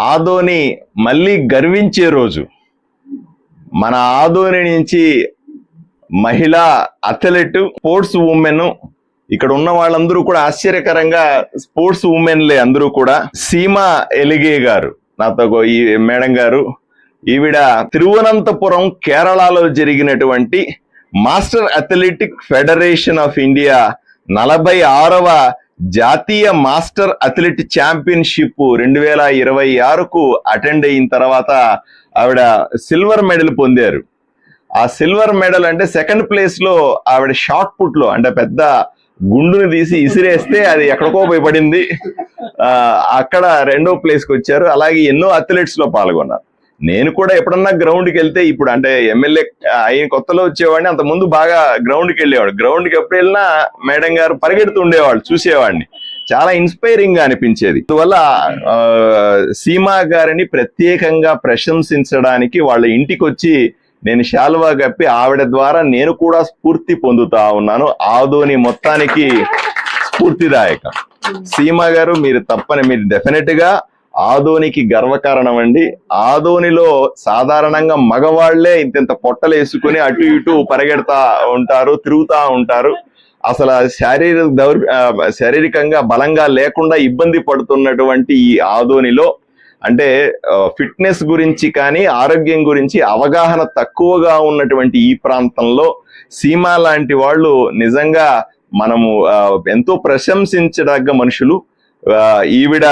ఆదోని మళ్ళీ గర్వించే రోజు. మన ఆదోని నుంచి మహిళా అథ్లెట్, స్పోర్ట్స్ ఉమెన్, ఇక్కడ ఉన్న వాళ్ళందరూ కూడా ఆశ్చర్యకరంగా స్పోర్ట్స్ ఉమెన్లే అందరూ కూడా. సీమా ఎలిగే గారు, నాతో ఈ మేడం గారు, ఈవిడ తిరువనంతపురం కేరళలో జరిగినటువంటి master athletic federation of India 46వ జాతీయ మాస్టర్ అథ్లెట్ ఛాంపియన్షిప్ 2026కు అటెండ్ అయిన తర్వాత ఆవిడ సిల్వర్ మెడల్ పొందారు. ఆ సిల్వర్ మెడల్ అంటే సెకండ్ ప్లేస్ లో ఆవిడ షార్ట్ పుట్ లో, అంటే పెద్ద గుండుని తీసి ఇసిరేస్తే అది ఎక్కడికో పోయి పడింది. అక్కడ రెండో ప్లేస్ కి వచ్చారు. అలాగే ఎన్నో అథ్లెట్స్ లో పాల్గొన్నారు. నేను కూడా ఎప్పుడన్నా గ్రౌండ్కి వెళ్తే, ఇప్పుడు అంటే ఎమ్మెల్యే అయిన కొత్తలో వచ్చేవాడిని, అంత ముందు బాగా గ్రౌండ్కి వెళ్ళేవాడు. గ్రౌండ్కి ఎప్పుడు వెళ్ళినా మేడం గారు పరిగెడుతూ ఉండేవాళ్ళు, చూసేవాడిని. చాలా ఇన్స్పైరింగ్ గా అనిపించేది. అందువల్ల సీమా గారిని ప్రత్యేకంగా ప్రశంసించడానికి వాళ్ళ ఇంటికి వచ్చి నేను శాలువా కప్పి ఆవిడ ద్వారా నేను కూడా స్ఫూర్తి పొందుతా ఉన్నాను. ఆదోని మొత్తానికి స్ఫూర్తిదాయకం. సీమా గారు, మీరు డెఫినెట్ గా ఆదోనికి గర్వకారణం అండి. ఆదోనిలో సాధారణంగా మగవాళ్లే ఇంత పొట్టలు వేసుకుని అటు ఇటు పరిగెడతా ఉంటారు, తిరుగుతా ఉంటారు. అసలు శారీరకంగా బలంగా లేకుండా ఇబ్బంది పడుతున్నటువంటి ఈ ఆదోనిలో, అంటే ఫిట్నెస్ గురించి కానీ ఆరోగ్యం గురించి అవగాహన తక్కువగా ఉన్నటువంటి ఈ ప్రాంతంలో సీమా లాంటి వాళ్ళు నిజంగా మనము ఎంతో ప్రశంసించదగ్గ మనుషులు. ఈవిడ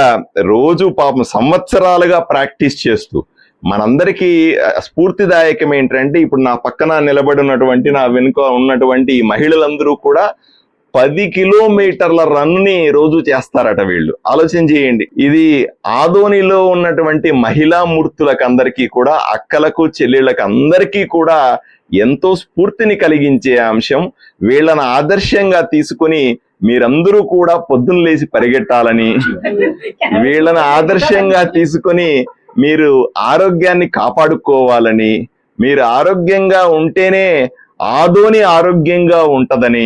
రోజు పాపం సంవత్సరాలుగా ప్రాక్టీస్ చేస్తూ మనందరికీ స్ఫూర్తిదాయకం ఏంటంటే, ఇప్పుడు నా పక్కన నిలబడి ఉన్నటువంటి, నా వెనుక ఉన్నటువంటి ఈ మహిళలందరూ కూడా 10 కిలోమీటర్ల రన్ ని రోజు చేస్తారట వీళ్ళు. ఆలోచన చేయండి. ఇది ఆదోనిలో ఉన్నటువంటి మహిళా మూర్తులకు అందరికీ కూడా, అక్కలకు చెల్లెళ్ళకు అందరికీ కూడా ఎంతో స్ఫూర్తిని కలిగించే అంశం. వీళ్ళని ఆదర్శంగా తీసుకుని మీరందరూ కూడా పొద్దున్న లేచి పరిగెట్టాలని, వీళ్ళని ఆదర్శంగా తీసుకుని మీరు ఆరోగ్యాన్ని కాపాడుకోవాలని, మీరు ఆరోగ్యంగా ఉంటేనే ఆదోని ఆరోగ్యంగా ఉంటదని